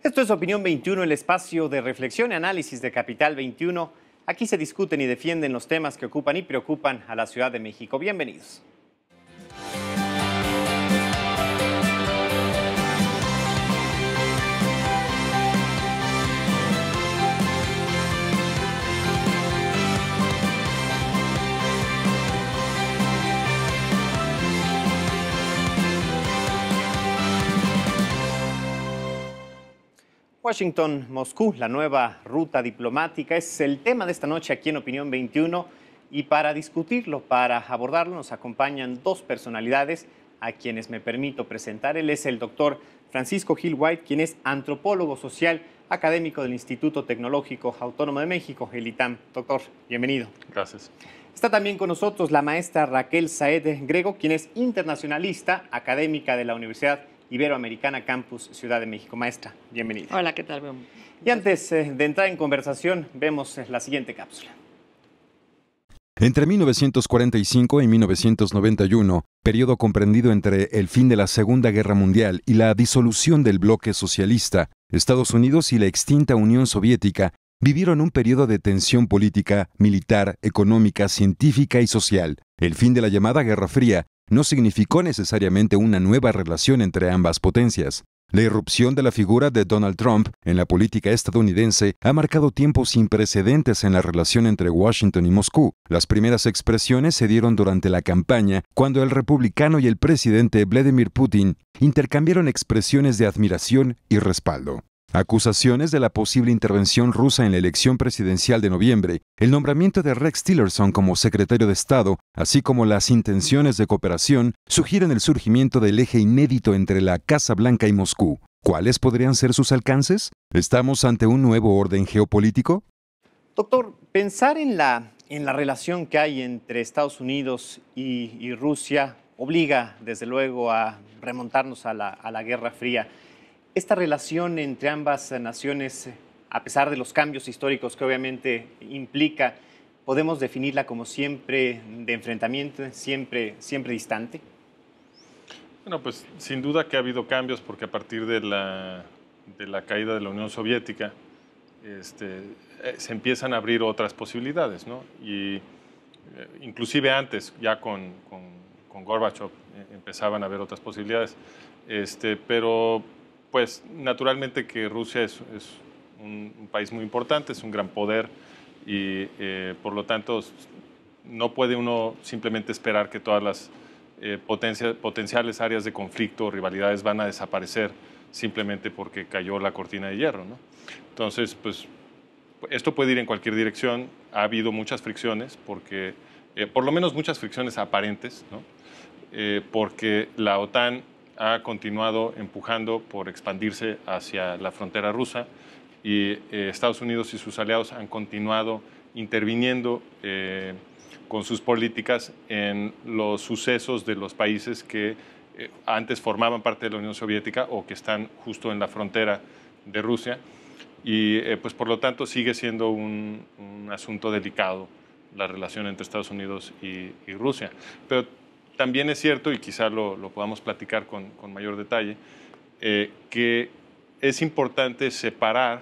Esto es Opinión 21, el espacio de reflexión y análisis de Capital 21. Aquí se discuten y defienden los temas que ocupan y preocupan a la Ciudad de México. Bienvenidos. Washington-Moscú, la nueva ruta diplomática, es el tema de esta noche aquí en Opinión 21 y para discutirlo, para abordarlo, nos acompañan dos personalidades a quienes me permito presentar. Él es el doctor Francisco Gil White, quien es antropólogo social, académico del Instituto Tecnológico Autónomo de México, el ITAM. Doctor, bienvenido. Gracias. Está también con nosotros la maestra Raquel Saed Grego, quien es internacionalista, académica de la Universidad Iberoamericana Campus Ciudad de México. Maestra, bienvenida. Hola, ¿qué tal? Y antes de entrar en conversación, vemos la siguiente cápsula. Entre 1945 y 1991, periodo comprendido entre el fin de la Segunda Guerra Mundial y la disolución del bloque socialista, Estados Unidos y la extinta Unión Soviética vivieron un periodo de tensión política, militar, económica, científica y social. El fin de la llamada Guerra Fría no significó necesariamente una nueva relación entre ambas potencias. La irrupción de la figura de Donald Trump en la política estadounidense ha marcado tiempos sin precedentes en la relación entre Washington y Moscú. Las primeras expresiones se dieron durante la campaña, cuando el republicano y el presidente Vladimir Putin intercambiaron expresiones de admiración y respaldo. Acusaciones de la posible intervención rusa en la elección presidencial de noviembre, el nombramiento de Rex Tillerson como secretario de Estado, así como las intenciones de cooperación, sugieren el surgimiento del eje inédito entre la Casa Blanca y Moscú. ¿Cuáles podrían ser sus alcances? ¿Estamos ante un nuevo orden geopolítico? Doctor, pensar en la relación que hay entre Estados Unidos y Rusia obliga, desde luego, a remontarnos a la Guerra Fría. Esta relación entre ambas naciones, a pesar de los cambios históricos que obviamente implica, ¿podemos definirla como siempre de enfrentamiento, siempre distante? Bueno, pues sin duda que ha habido cambios porque a partir de la caída de la Unión Soviética se empiezan a abrir otras posibilidades, ¿no? Y inclusive antes, ya con Gorbachev, empezaban a haber otras posibilidades, pero pues naturalmente que Rusia es un país muy importante, es un gran poder y por lo tanto no puede uno simplemente esperar que todas las potenciales áreas de conflicto o rivalidades van a desaparecer simplemente porque cayó la cortina de hierro, ¿no? Entonces, pues esto puede ir en cualquier dirección. Ha habido muchas fricciones, porque, por lo menos muchas fricciones aparentes, ¿no? Porque la OTAN ha continuado empujando por expandirse hacia la frontera rusa y Estados Unidos y sus aliados han continuado interviniendo con sus políticas en los sucesos de los países que antes formaban parte de la Unión Soviética o que están justo en la frontera de Rusia y pues por lo tanto sigue siendo un asunto delicado la relación entre Estados Unidos y Rusia. Pero también es cierto, y quizá lo podamos platicar con mayor detalle, que es importante separar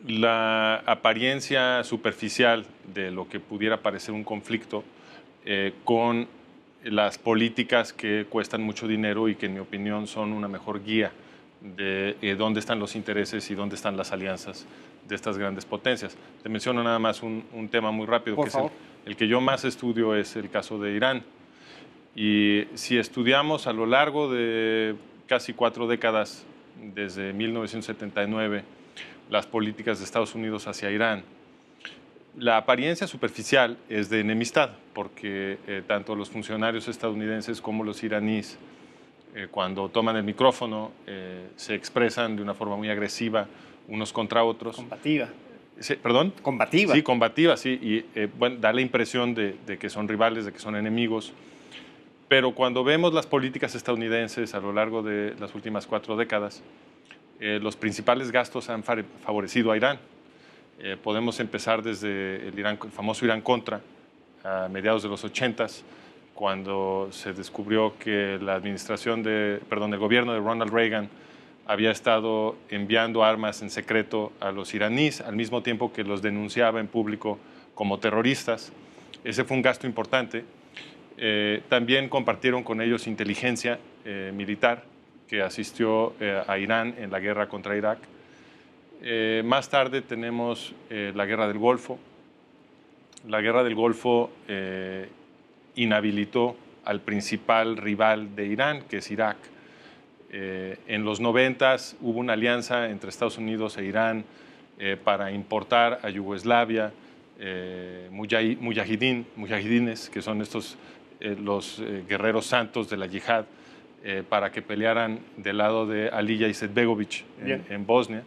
la apariencia superficial de lo que pudiera parecer un conflicto con las políticas que cuestan mucho dinero y que en mi opinión son una mejor guía de dónde están los intereses y dónde están las alianzas de estas grandes potencias. Te menciono nada más un tema muy rápido, Por que favor. es el que yo más estudio es el caso de Irán. Y si estudiamos a lo largo de casi 4 décadas, desde 1979, las políticas de Estados Unidos hacia Irán, la apariencia superficial es de enemistad, porque tanto los funcionarios estadounidenses como los iraníes, cuando toman el micrófono, se expresan de una forma muy agresiva unos contra otros. Combativa. ¿Perdón? Combativa. Sí, combativa, sí. Y bueno, da la impresión de que son rivales, de que son enemigos. Pero cuando vemos las políticas estadounidenses a lo largo de las últimas 4 décadas, los principales gastos han favorecido a Irán. Podemos empezar desde el famoso Irán-Contra, a mediados de los 80s, cuando se descubrió que la administración el gobierno de Ronald Reagan había estado enviando armas en secreto a los iraníes, al mismo tiempo que los denunciaba en público como terroristas. Ese fue un gasto importante. También compartieron con ellos inteligencia militar que asistió a Irán en la guerra contra Irak. Más tarde tenemos la Guerra del Golfo. La Guerra del Golfo inhabilitó al principal rival de Irán, que es Irak. En los 90s hubo una alianza entre Estados Unidos e Irán para importar a Yugoslavia mujahidines, que son estos los guerreros santos de la yihad, para que pelearan del lado de Alija Izetbegovic en Bosnia.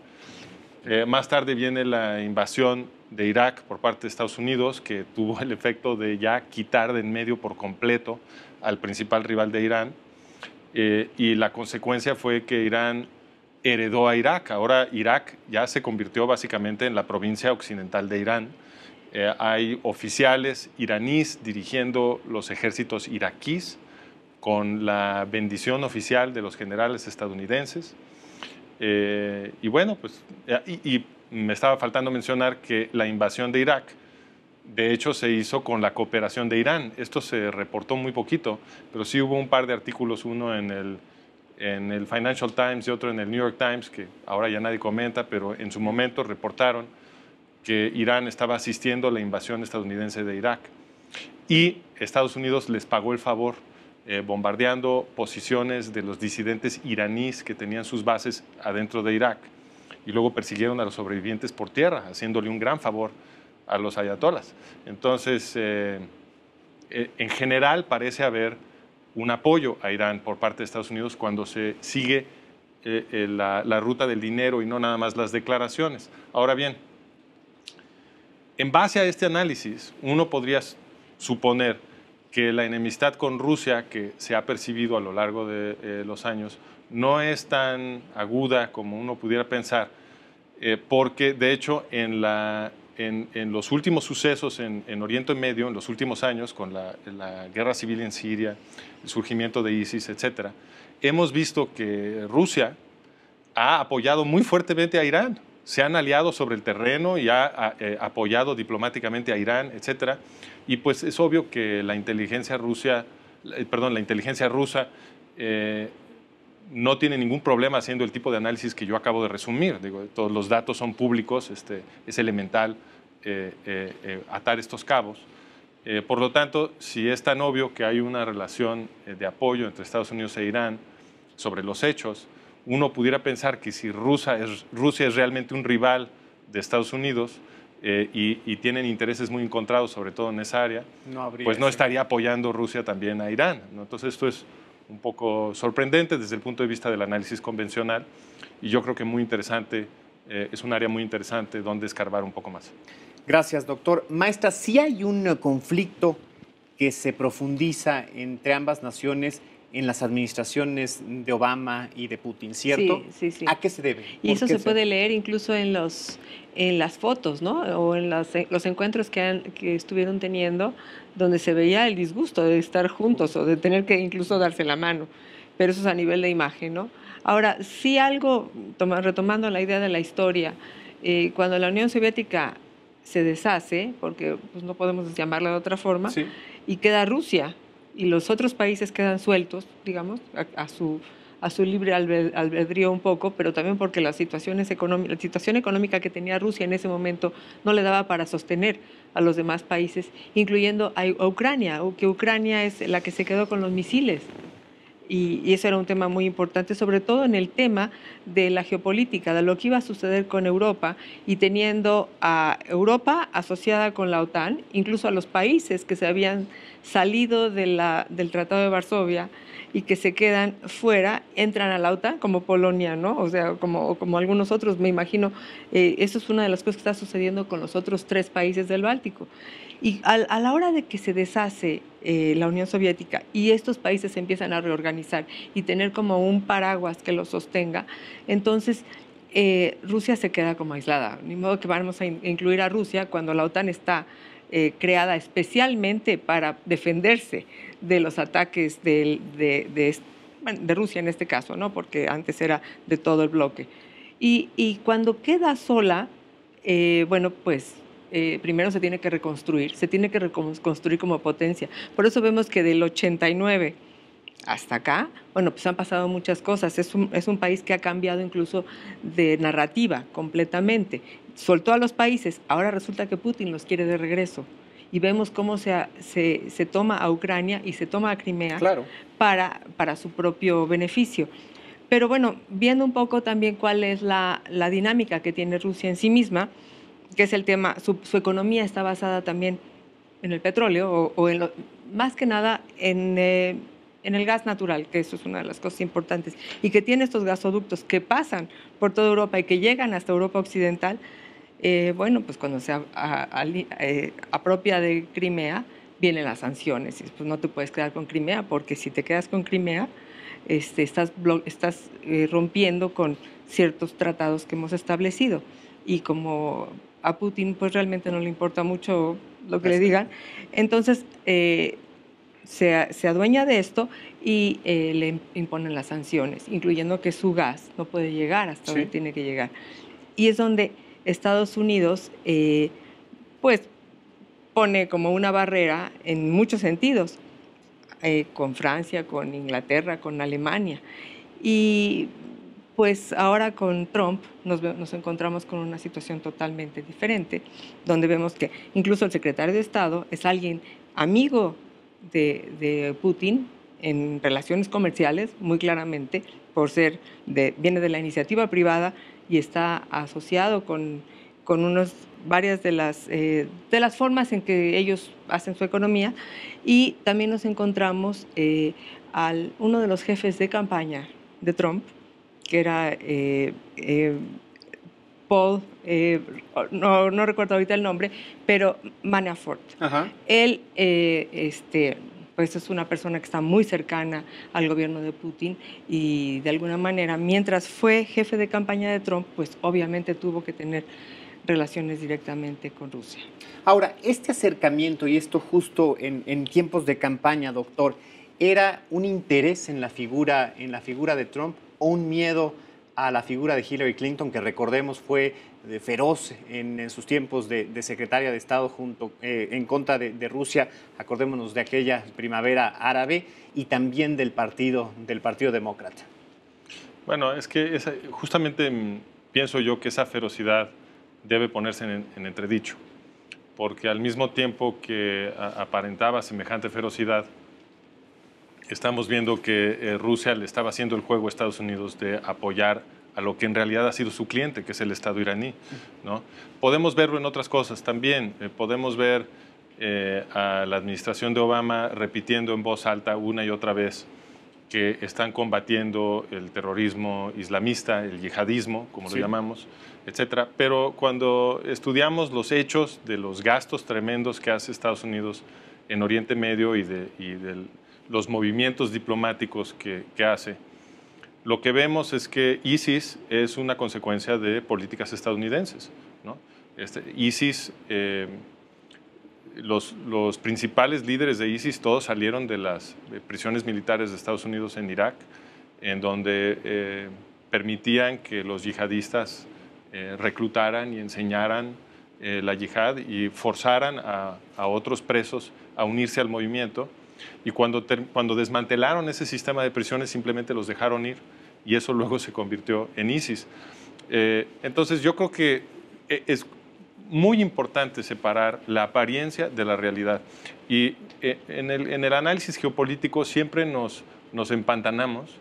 Más tarde viene la invasión de Irak por parte de Estados Unidos, que tuvo el efecto de ya quitar de en medio por completo al principal rival de Irán. Y la consecuencia fue que Irán heredó a Irak. Ahora Irak ya se convirtió básicamente en la provincia occidental de Irán. Hay oficiales iraníes dirigiendo los ejércitos iraquíes con la bendición oficial de los generales estadounidenses. Y bueno, pues, y me estaba faltando mencionar que la invasión de Irak, de hecho, se hizo con la cooperación de Irán. Esto se reportó muy poquito, pero sí hubo un par de artículos, uno en el Financial Times y otro en el New York Times, que ahora ya nadie comenta, pero en su momento reportaron que Irán estaba asistiendo a la invasión estadounidense de Irak. Y Estados Unidos les pagó el favor bombardeando posiciones de los disidentes iraníes que tenían sus bases adentro de Irak. Y luego persiguieron a los sobrevivientes por tierra, haciéndole un gran favor a los ayatolas. Entonces, en general parece haber un apoyo a Irán por parte de Estados Unidos cuando se sigue la ruta del dinero y no nada más las declaraciones. Ahora bien, en base a este análisis, uno podría suponer que la enemistad con Rusia que se ha percibido a lo largo de los años no es tan aguda como uno pudiera pensar, porque de hecho en los últimos sucesos en Oriente Medio, en los últimos años, con la guerra civil en Siria, el surgimiento de ISIS, etc., hemos visto que Rusia ha apoyado muy fuertemente a Irán. Se han aliado sobre el terreno y ha apoyado diplomáticamente a Irán, etc. Y pues es obvio que la inteligencia rusa no tiene ningún problema haciendo el tipo de análisis que yo acabo de resumir. Digo, todos los datos son públicos, es elemental atar estos cabos. Por lo tanto, si es tan obvio que hay una relación de apoyo entre Estados Unidos e Irán sobre los hechos, uno pudiera pensar que si Rusia es realmente un rival de Estados Unidos y tienen intereses muy encontrados, sobre todo en esa área, pues no estaría apoyando Rusia también a Irán, ¿no? Entonces esto es un poco sorprendente desde el punto de vista del análisis convencional y yo creo que muy interesante, es un área muy interesante donde escarbar un poco más. Gracias, doctor. Maestra, sí hay un conflicto que se profundiza entre ambas naciones en las administraciones de Obama y de Putin, ¿cierto? Sí, sí, sí. ¿A qué se debe? Y eso se puede leer incluso en las fotos, ¿no? O en los encuentros que estuvieron teniendo, donde se veía el disgusto de estar juntos o de tener que incluso darse la mano. Pero eso es a nivel de imagen, ¿no? Ahora, sí algo, retomando la idea de la historia, cuando la Unión Soviética se deshace, porque pues, no podemos llamarla de otra forma, sí, y queda Rusia, y los otros países quedan sueltos, digamos, a su libre albedrío un poco, pero también porque la situación económica que tenía Rusia en ese momento no le daba para sostener a los demás países, incluyendo a Ucrania, que Ucrania es la que se quedó con los misiles. Y eso era un tema muy importante, sobre todo en el tema de la geopolítica, de lo que iba a suceder con Europa, y teniendo a Europa asociada con la OTAN, incluso a los países que se habían salido del Tratado de Varsovia y que se quedan fuera, entran a la OTAN, como Polonia, ¿no? O sea, como algunos otros, me imagino. Eso es una de las cosas que está sucediendo con los otros 3 países del Báltico. Y a la hora de que se deshace la Unión Soviética y estos países se empiezan a reorganizar y tener como un paraguas que los sostenga, entonces Rusia se queda como aislada. Ni modo que vamos a incluir a Rusia cuando la OTAN está creada especialmente para defenderse de los ataques de bueno, de Rusia en este caso, ¿no? Porque antes era de todo el bloque. Y cuando queda sola, bueno, pues primero se tiene que reconstruir, se tiene que reconstruir como potencia. Por eso vemos que del 89 hasta acá, bueno, pues han pasado muchas cosas. Es un país que ha cambiado incluso de narrativa completamente. Soltó a los países, ahora resulta que Putin los quiere de regreso. Y vemos cómo se toma a Ucrania y se toma a Crimea, Claro, para su propio beneficio. Pero bueno, viendo un poco también cuál es la dinámica que tiene Rusia en sí misma, que es el tema, su economía está basada también en el petróleo o más que nada en el gas natural, que eso es una de las cosas importantes, y que tiene estos gasoductos que pasan por toda Europa y que llegan hasta Europa Occidental. Bueno, pues cuando se apropia de Crimea, vienen las sanciones. Y pues no te puedes quedar con Crimea, porque si te quedas con Crimea, estás rompiendo con ciertos tratados que hemos establecido. Y como a Putin pues realmente no le importa mucho lo que le digan, entonces se adueña de esto y le imponen las sanciones, incluyendo que su gas no puede llegar hasta donde tiene que llegar. Y es donde Estados Unidos pues pone como una barrera en muchos sentidos, con Francia, con Inglaterra, con Alemania. Y pues ahora con Trump nos encontramos con una situación totalmente diferente, donde vemos que incluso el secretario de Estado es alguien amigo de Putin en relaciones comerciales, muy claramente, por viene de la iniciativa privada y está asociado con varias de las formas en que ellos hacen su economía. Y también nos encontramos uno de los jefes de campaña de Trump, que era Paul, no recuerdo ahorita el nombre, pero Manafort. Ajá. Él pues es una persona que está muy cercana al gobierno de Putin y de alguna manera, mientras fue jefe de campaña de Trump, pues obviamente tuvo que tener relaciones directamente con Rusia. Ahora, este acercamiento y esto justo en tiempos de campaña, doctor, ¿era un interés en la figura de Trump o un miedo a la figura de Hillary Clinton, que recordemos fue feroz en sus tiempos de secretaria de Estado en contra de Rusia? Acordémonos de aquella primavera árabe y también del Partido Demócrata. Bueno, es que justamente pienso yo que esa ferocidad debe ponerse en entredicho, porque al mismo tiempo que aparentaba semejante ferocidad, estamos viendo que Rusia le estaba haciendo el juego a Estados Unidos de apoyar a lo que en realidad ha sido su cliente, que es el Estado iraní, ¿no? Podemos verlo en otras cosas también. Podemos ver a la administración de Obama repitiendo en voz alta una y otra vez que están combatiendo el terrorismo islamista, el yihadismo, como lo llamamos, etcétera. Pero cuando estudiamos los hechos de los gastos tremendos que hace Estados Unidos en Oriente Medio y de los movimientos diplomáticos que hace, lo que vemos es que ISIS es una consecuencia de políticas estadounidenses, ¿no? ISIS, los principales líderes de ISIS todos salieron de las prisiones militares de Estados Unidos en Irak, en donde permitían que los yihadistas reclutaran y enseñaran la yihad y forzaran a otros presos a unirse al movimiento. Y cuando desmantelaron ese sistema de prisiones, simplemente los dejaron ir, y eso luego se convirtió en ISIS. Entonces yo creo que es muy importante separar la apariencia de la realidad. Y en el análisis geopolítico siempre nos empantanamos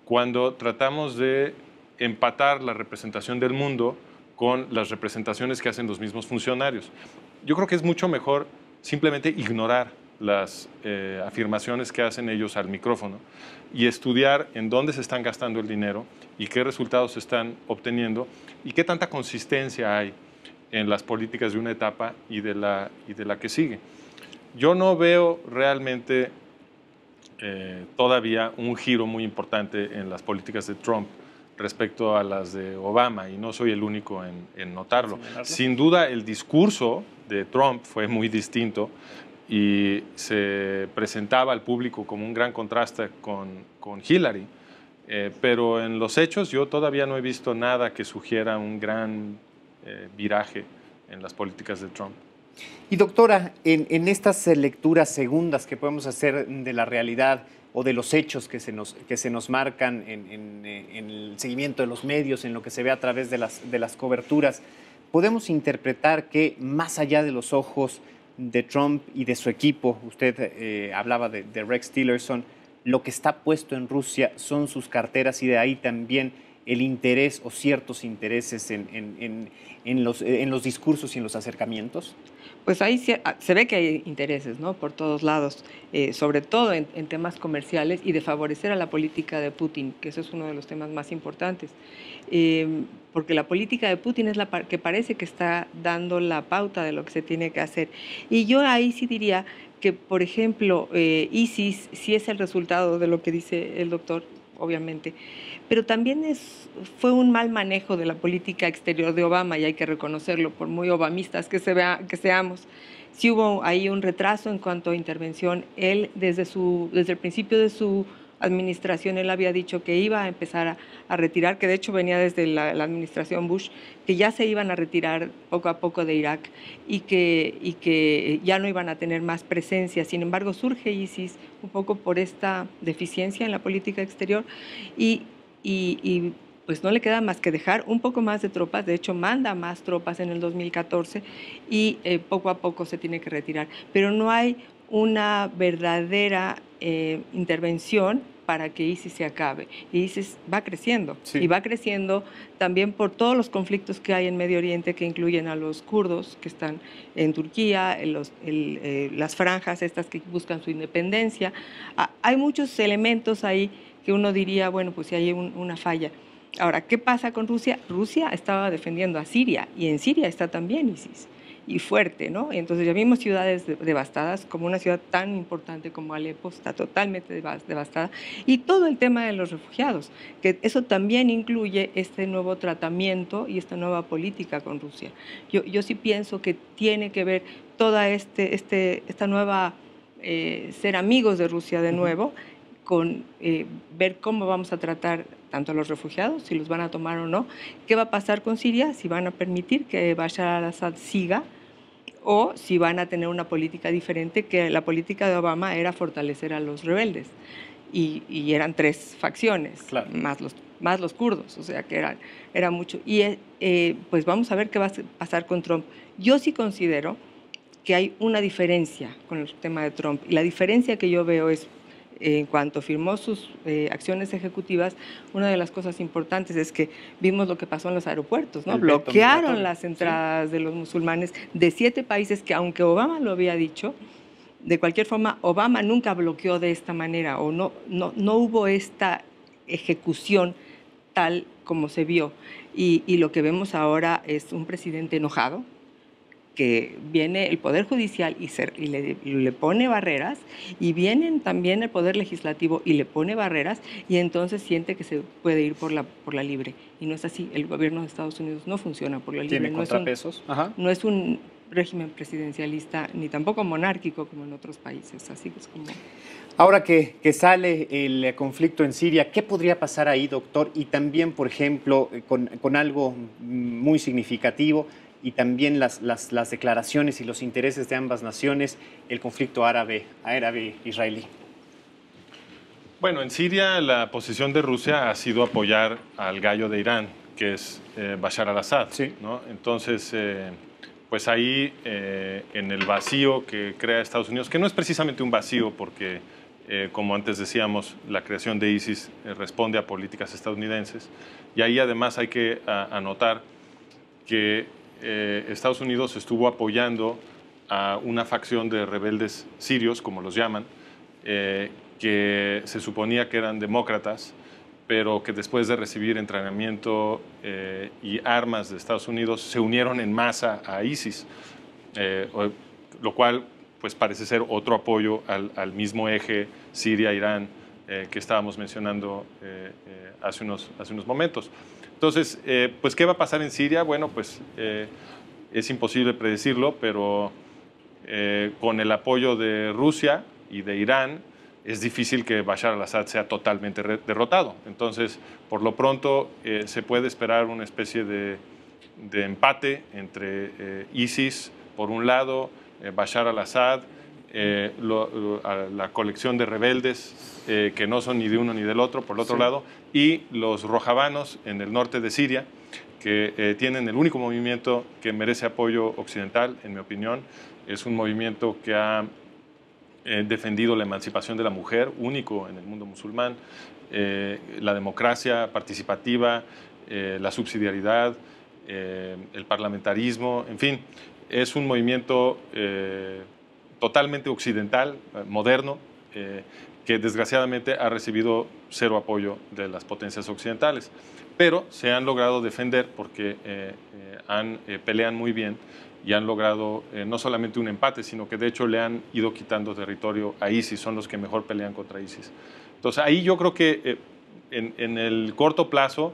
cuando tratamos de empatar la representación del mundo con las representaciones que hacen los mismos funcionarios. Yo creo que es mucho mejor simplemente ignorar las afirmaciones que hacen ellos al micrófono y estudiar en dónde se están gastando el dinero y qué resultados se están obteniendo y qué tanta consistencia hay en las políticas de una etapa y de la que sigue. Yo no veo realmente todavía un giro muy importante en las políticas de Trump respecto a las de Obama, y no soy el único en notarlo. Sin duda, el discurso de Trump fue muy distinto y se presentaba al público como un gran contraste con Hillary. Pero en los hechos yo todavía no he visto nada que sugiera un gran viraje en las políticas de Trump. Y doctora, en estas lecturas segundas que podemos hacer de la realidad o de los hechos que se nos marcan en el seguimiento de los medios, en lo que se ve a través de las coberturas, podemos interpretar que más allá de los ojos de Trump y de su equipo, usted hablaba de Rex Tillerson, lo que está puesto en Rusia son sus carteras y de ahí también el interés o ciertos intereses en los discursos y en los acercamientos? Pues ahí se ve que hay intereses, ¿no? Por todos lados, sobre todo en temas comerciales y de favorecer a la política de Putin, que eso es uno de los temas más importantes. Porque la política de Putin es la que parece que está dando la pauta de lo que se tiene que hacer. Y yo ahí sí diría que, por ejemplo, ISIS sí es el resultado de lo que dice el doctor, obviamente, pero también fue un mal manejo de la política exterior de Obama, y hay que reconocerlo, por muy obamistas que seamos. Sí hubo ahí un retraso en cuanto a intervención. Él, desde el principio de su administración, él había dicho que iba a empezar a retirar, que de hecho venía desde la administración Bush, que ya se iban a retirar poco a poco de Irak y que ya no iban a tener más presencia. Sin embargo, surge ISIS un poco por esta deficiencia en la política exterior y pues no le queda más que dejar un poco más de tropas. De hecho, manda más tropas en el 2014 y poco a poco se tiene que retirar. Pero no hay una verdadera intervención para que ISIS se acabe. Y ISIS va creciendo, sí. Y va creciendo también por todos los conflictos que hay en Medio Oriente, que incluyen a los kurdos que están en Turquía, las franjas estas que buscan su independencia. Hay muchos elementos ahí que uno diría, bueno, pues si hay una falla. Ahora, ¿qué pasa con Rusia? Rusia estaba defendiendo a Siria y en Siria está también ISIS. Y fuerte, ¿no? Entonces ya vimos ciudades devastadas, como una ciudad tan importante como Alepo está totalmente devastada, y todo el tema de los refugiados, que eso también incluye este nuevo tratamiento y esta nueva política con Rusia. Yo sí pienso que tiene que ver toda esta nueva ser amigos de Rusia de nuevo, con ver cómo vamos a tratar tanto a los refugiados, si los van a tomar o no, qué va a pasar con Siria, si van a permitir que Bashar al-Assad siga o si van a tener una política diferente, que la política de Obama era fortalecer a los rebeldes y eran 3 facciones, claro, más los kurdos, o sea que era mucho. Y pues vamos a ver qué va a pasar con Trump. Yo sí considero que hay una diferencia con el tema de Trump, y la diferencia que yo veo es, en cuanto firmó sus acciones ejecutivas, una de las cosas importantes es que vimos lo que pasó en los aeropuertos, ¿no? Bloquearon las entradas, sí, de los musulmanes de 7 países que, aunque Obama lo había dicho, de cualquier forma, Obama nunca bloqueó de esta manera, o no hubo esta ejecución tal como se vio. Y lo que vemos ahora es un presidente enojado, que viene el Poder Judicial y le pone barreras, y viene también el Poder Legislativo y le pone barreras, y entonces siente que se puede ir por la libre. Y no es así. El gobierno de Estados Unidos no funciona por la libre. ¿Tiene contrapesos? No es un régimen presidencialista ni tampoco monárquico como en otros países. Así que es como... Ahora que sale el conflicto en Siria, ¿qué podría pasar ahí, doctor? Y también, por ejemplo, con algo muy significativo, y también las declaraciones y los intereses de ambas naciones, el conflicto árabe-israelí. Bueno, en Siria la posición de Rusia ha sido apoyar al gallo de Irán, que es Bashar al-Assad, sí, ¿no? Entonces, pues ahí, en el vacío que crea Estados Unidos, que no es precisamente un vacío porque, como antes decíamos, la creación de ISIS responde a políticas estadounidenses, y ahí además hay que anotar que Estados Unidos estuvo apoyando a una facción de rebeldes sirios, como los llaman, que se suponía que eran demócratas, pero que después de recibir entrenamiento y armas de Estados Unidos se unieron en masa a ISIS, lo cual pues parece ser otro apoyo al mismo eje Siria-Irán que estábamos mencionando hace unos momentos. Entonces, pues, ¿qué va a pasar en Siria? Bueno, pues es imposible predecirlo, pero con el apoyo de Rusia y de Irán, es difícil que Bashar al-Assad sea totalmente derrotado. Entonces, por lo pronto, se puede esperar una especie de empate entre ISIS, por un lado, Bashar al-Assad, la colección de rebeldes que no son ni de uno ni del otro, por el otro lado, y los rojabanos en el norte de Siria, que tienen el único movimiento que merece apoyo occidental, en mi opinión. Es un movimiento que ha defendido la emancipación de la mujer, único en el mundo musulmán, la democracia participativa, la subsidiariedad, el parlamentarismo, en fin, es un movimiento totalmente occidental, moderno, que desgraciadamente ha recibido cero apoyo de las potencias occidentales, pero se han logrado defender porque pelean muy bien y han logrado no solamente un empate, sino que de hecho le han ido quitando territorio a ISIS, son los que mejor pelean contra ISIS. Entonces ahí yo creo que en el corto plazo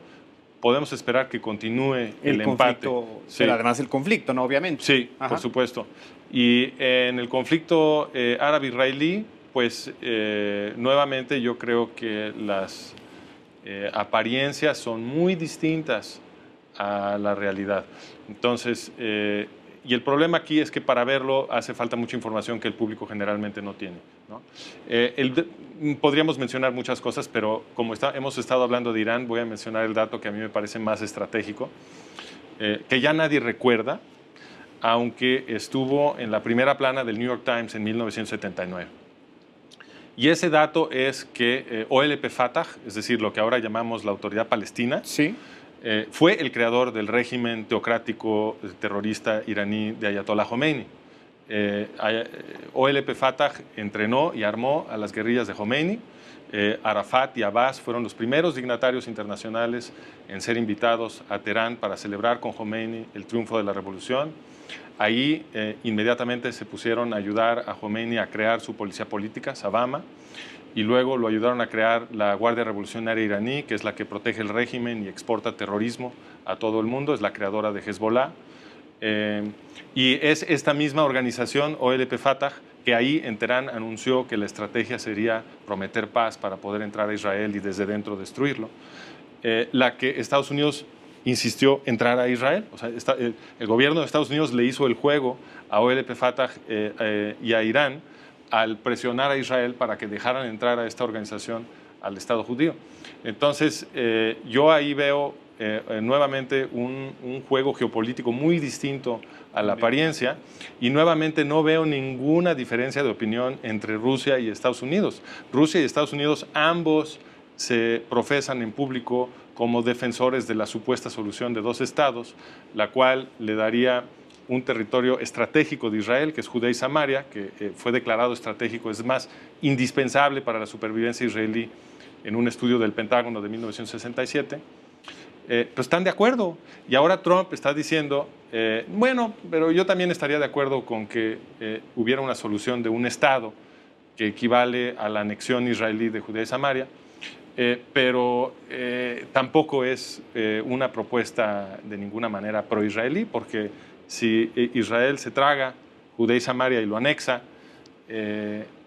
podemos esperar que continúe el empate. Sí. Pero además el conflicto, ¿no? Obviamente. Sí, por supuesto. Y en el conflicto árabe-israelí, pues nuevamente yo creo que las apariencias son muy distintas a la realidad. Entonces, y el problema aquí es que para verlo hace falta mucha información que el público generalmente no tiene, ¿no? Podríamos mencionar muchas cosas, pero como hemos estado hablando de Irán, voy a mencionar el dato que a mí me parece más estratégico, que ya nadie recuerda, aunque estuvo en la primera plana del New York Times en 1979. Y ese dato es que OLP Fatah, es decir, lo que ahora llamamos la Autoridad Palestina, sí, fue el creador del régimen teocrático terrorista iraní de Ayatollah Khomeini. OLP Fatah entrenó y armó a las guerrillas de Khomeini. Arafat y Abbas fueron los primeros dignatarios internacionales en ser invitados a Teherán para celebrar con Khomeini el triunfo de la revolución. Ahí inmediatamente se pusieron a ayudar a Khomeini a crear su policía política, Savama, y luego lo ayudaron a crear la Guardia Revolucionaria Iraní, que es la que protege el régimen y exporta terrorismo a todo el mundo, es la creadora de Hezbollah. Y es esta misma organización, OLP Fatah, que ahí en Teherán anunció que la estrategia sería prometer paz para poder entrar a Israel y desde dentro destruirlo, la que Estados Unidos insistió entrar a Israel. O sea, el gobierno de Estados Unidos le hizo el juego a OLP Fatah y a Irán al presionar a Israel para que dejaran entrar a esta organización al Estado judío. Entonces, yo ahí veo nuevamente un juego geopolítico muy distinto a la apariencia y nuevamente no veo ninguna diferencia de opinión entre Rusia y Estados Unidos. Rusia y Estados Unidos ambos se profesan en público como defensores de la supuesta solución de dos estados, la cual le daría un territorio estratégico de Israel, que es Judea y Samaria, que fue declarado estratégico, es más, indispensable para la supervivencia israelí en un estudio del Pentágono de 1967. Pues están de acuerdo. Y ahora Trump está diciendo, bueno, pero yo también estaría de acuerdo con que hubiera una solución de un Estado que equivale a la anexión israelí de Judea y Samaria, pero tampoco es una propuesta de ninguna manera pro-israelí, porque si Israel se traga Judea y Samaria y lo anexa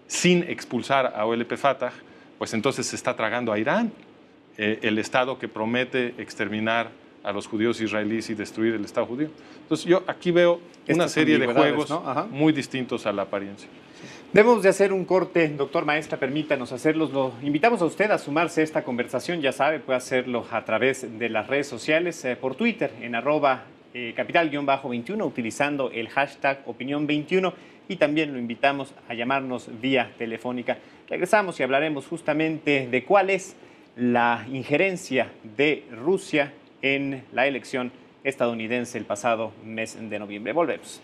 sin expulsar a OLP Fatah, pues entonces se está tragando a Irán, el Estado que promete exterminar a los judíos israelíes y destruir el Estado judío. Entonces yo aquí veo una serie de juegos, ¿no?, muy distintos a la apariencia. Debemos de hacer un corte, doctor Maestra, permítanos hacerlos. Lo invitamos a usted a sumarse a esta conversación, ya sabe, puede hacerlo a través de las redes sociales, por Twitter, en @capital_21, utilizando el hashtag opinión21, y también lo invitamos a llamarnos vía telefónica. Regresamos y hablaremos justamente de cuál es la injerencia de Rusia en la elección estadounidense el pasado mes de noviembre. Volvemos.